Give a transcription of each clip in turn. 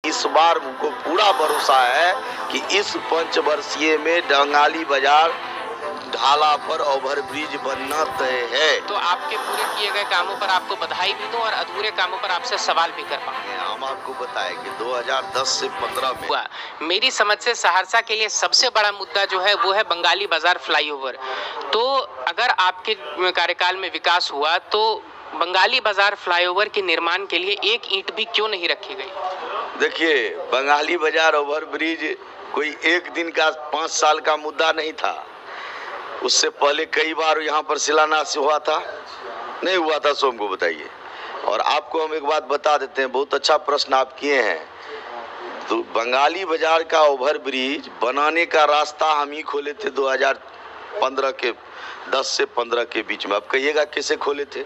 इस बार मुझको पूरा भरोसा है कि इस पंचवर्षीय में डंगाली बाजार ढाला पर ओवरब्रिज बनना तय है। तो आपके पूरे किए गए कामों पर आपको बधाई भी दूं और अधूरे कामों पर आपसे सवाल भी कर पाऊं। हम आपको बताएं कि 2010 से 15 में हुआ। मेरी समझ से सहरसा के लिए सबसे बड़ा मुद्दा जो है वो है बंगाली बाजार फ्लाईओवर। तो अगर आपके कार्यकाल में विकास हुआ तो बंगाली बाजार फ्लाईओवर के निर्माण के लिए एक ईंट भी क्यों नहीं रखी गई? देखिए, बंगाली बाजार ओवरब्रिज कोई एक दिन का 5 साल का मुद्दा नहीं था। उससे पहले कई बार यहाँ पर शिलान्यास हुआ था, नहीं हुआ था, सो हमको बताइए। और आपको हम एक बात बता देते हैं, बहुत अच्छा प्रश्न आप किए हैं। तो बंगाली बाजार का ओवरब्रिज बनाने का रास्ता हम ही खोले थे 2015 के 10 से 15 के बीच में। अब कहिएगा कैसे खोले थे?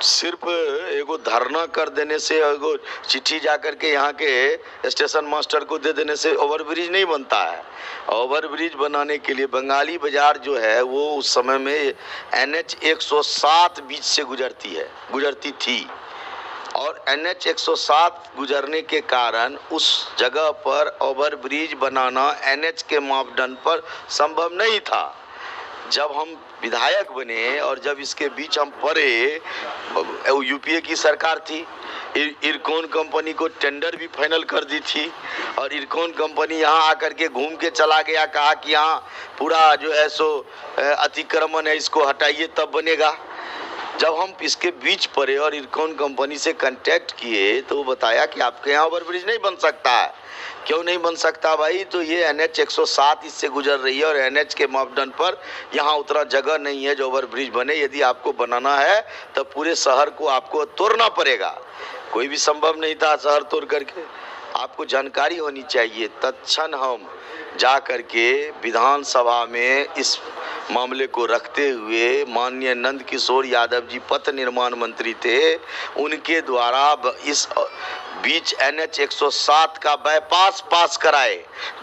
सिर्फ एगो धरना कर देने से, एगो चिट्ठी जा कर के यहाँ के स्टेशन मास्टर को दे देने से ओवरब्रिज नहीं बनता है। ओवरब्रिज बनाने के लिए बंगाली बाजार जो है वो उस समय में NH 107 बीच से गुजरती थी और NH 107 गुजरने के कारण उस जगह पर ओवरब्रिज बनाना NH के मापदंड पर संभव नहीं था। जब हम विधायक बने और जब इसके बीच हम पड़े, UPA की सरकार थी, इरकॉन कंपनी को टेंडर भी फाइनल कर दी थी और इरकॉन कंपनी यहाँ आकर के घूम के चला गया, कहा कि यहाँ पूरा जो है सो अतिक्रमण है, इसको हटाइए तब बनेगा। जब हम इसके बीच पड़े और इरकॉन कंपनी से कांटेक्ट किए तो वो बताया कि आपके यहाँ ओवरब्रिज नहीं बन सकता है। क्यों नहीं बन सकता भाई? तो ये NH 107 इससे गुजर रही है और NH के मापदंड पर यहाँ उतना जगह नहीं है जो ओवरब्रिज बने। यदि आपको बनाना है तो पूरे शहर को आपको तोड़ना पड़ेगा। कोई भी संभव नहीं था शहर तोड़ करके। आपको जानकारी होनी चाहिए। तत्क्षण हम जा करके विधानसभा में इस मामले को रखते हुए माननीय नंद किशोर यादव जी पथ निर्माण मंत्री थे, उनके द्वारा इस बीच NH 107 का बाईपास पास कराए।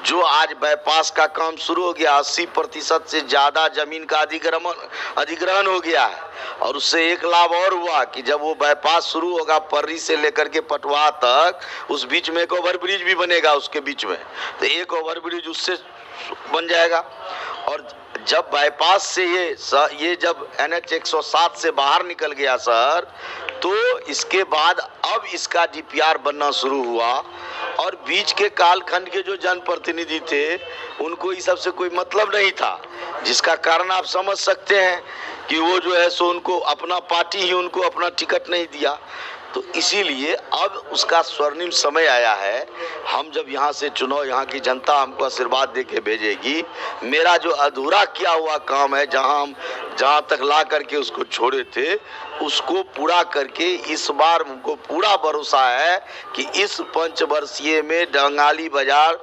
जो आज बाईपास का काम शुरू हो गया, 80% से ज़्यादा जमीन का अधिग्रहण हो गया है। और उससे एक लाभ और हुआ कि जब वो बाईपास शुरू होगा पर्री से लेकर के पटवा तक, उस बीच में एक ओवरब्रिज भी बनेगा उसके बीच में, तो एक ओवरब्रिज उससे बन जाएगा। और जब बाईपास से ये जब NH 107 से बाहर निकल गया सर, तो इसके बाद अब इसका DPR बनना शुरू हुआ और बीच के कालखंड के जो जनप्रतिनिधि थे उनको इस सब से कोई मतलब नहीं था, जिसका कारण आप समझ सकते हैं कि वो जो है सो उनको अपना पार्टी ही उनको अपना टिकट नहीं दिया। तो इसीलिए अब उसका स्वर्णिम समय आया है। हम जब यहाँ से चुनाव, यहाँ की जनता हमको आशीर्वाद दे के भेजेगी। मेरा जो अधूरा किया हुआ काम है, जहाँ तक ला करके उसको छोड़े थे, उसको पूरा करके इस बार हमको पूरा भरोसा है कि इस पंचवर्षीय में डंगाली बाजार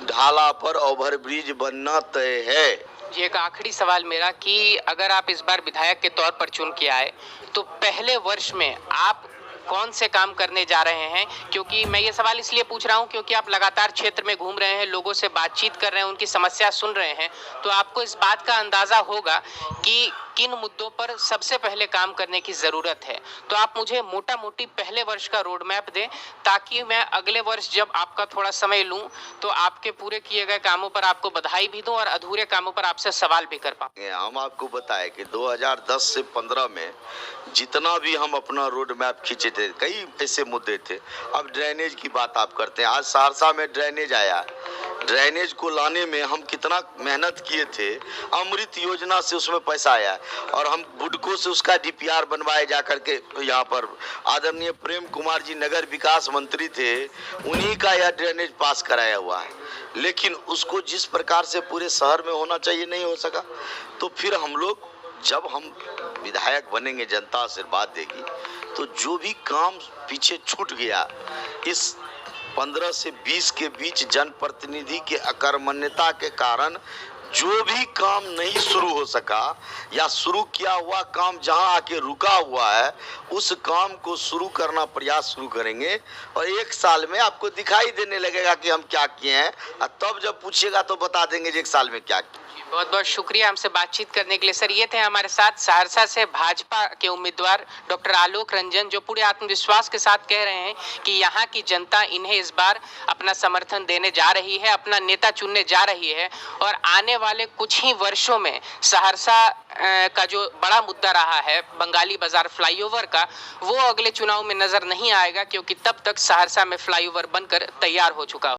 ढाला पर ओवरब्रिज बनना तय है। ये एक आखिरी सवाल मेरा कि अगर आप इस बार विधायक के तौर पर चुन के आए तो पहले वर्ष में आप कौन से काम करने जा रहे हैं? क्योंकि मैं ये सवाल इसलिए पूछ रहा हूँ क्योंकि आप लगातार क्षेत्र में घूम रहे हैं, लोगों से बातचीत कर रहे हैं, उनकी समस्या सुन रहे हैं, तो आपको इस बात का अंदाजा होगा कि किन मुद्दों पर सबसे पहले काम करने की ज़रूरत है। तो आप मुझे मोटा मोटी पहले वर्ष का रोड मैप दें ताकि मैं अगले वर्ष जब आपका थोड़ा समय लूँ तो आपके पूरे किए गए कामों पर आपको बधाई भी दूँ और अधूरे कामों पर आपसे सवाल भी कर पाऊँ। हम आपको बताएं कि 2010 से 15 में जितना भी हम अपना रोड मैप खींचे थे, कई ऐसे मुद्दे थे। अब ड्रेनेज की बात आप करते हैं, आज सहरसा में ड्रेनेज आया। ड्रेनेज को लाने में हम कितना मेहनत किए थे। अमृत योजना से उसमें पैसा आया और हम बुडको से उसका DPR बनवाए जा करके। यहाँ पर आदरणीय प्रेम कुमार जी नगर विकास मंत्री थे, उन्हीं का यह ड्रेनेज पास कराया हुआ है। लेकिन उसको जिस प्रकार से पूरे शहर में होना चाहिए नहीं हो सका। तो फिर हम लोग जब हम विधायक बनेंगे, जनता आशीर्वाद देगी, तो जो भी काम पीछे छूट गया इस 15 से 20 के बीच जनप्रतिनिधि के अकर्मण्यता के कारण, जो भी काम नहीं शुरू हो सका या शुरू किया हुआ काम जहां आके रुका हुआ है, उस काम को शुरू करना प्रयास शुरू करेंगे और 1 साल में आपको दिखाई देने लगेगा कि हम क्या किए हैं। और तब जब पूछिएगा तो बता देंगे कि 1 साल में क्या किया। बहुत बहुत शुक्रिया हमसे बातचीत करने के लिए। सर, ये थे हमारे साथ सहरसा से भाजपा के उम्मीदवार डॉक्टर आलोक रंजन, जो पूरे आत्मविश्वास के साथ कह रहे हैं कि यहाँ की जनता इन्हें इस बार अपना समर्थन देने जा रही है, अपना नेता चुनने जा रही है। और आने वाले कुछ ही वर्षों में सहरसा का जो बड़ा मुद्दा रहा है बंगाली बाजार फ्लाईओवर का, वो अगले चुनाव में नजर नहीं आएगा, क्योंकि तब तक सहरसा में फ्लाईओवर बनकर तैयार हो चुका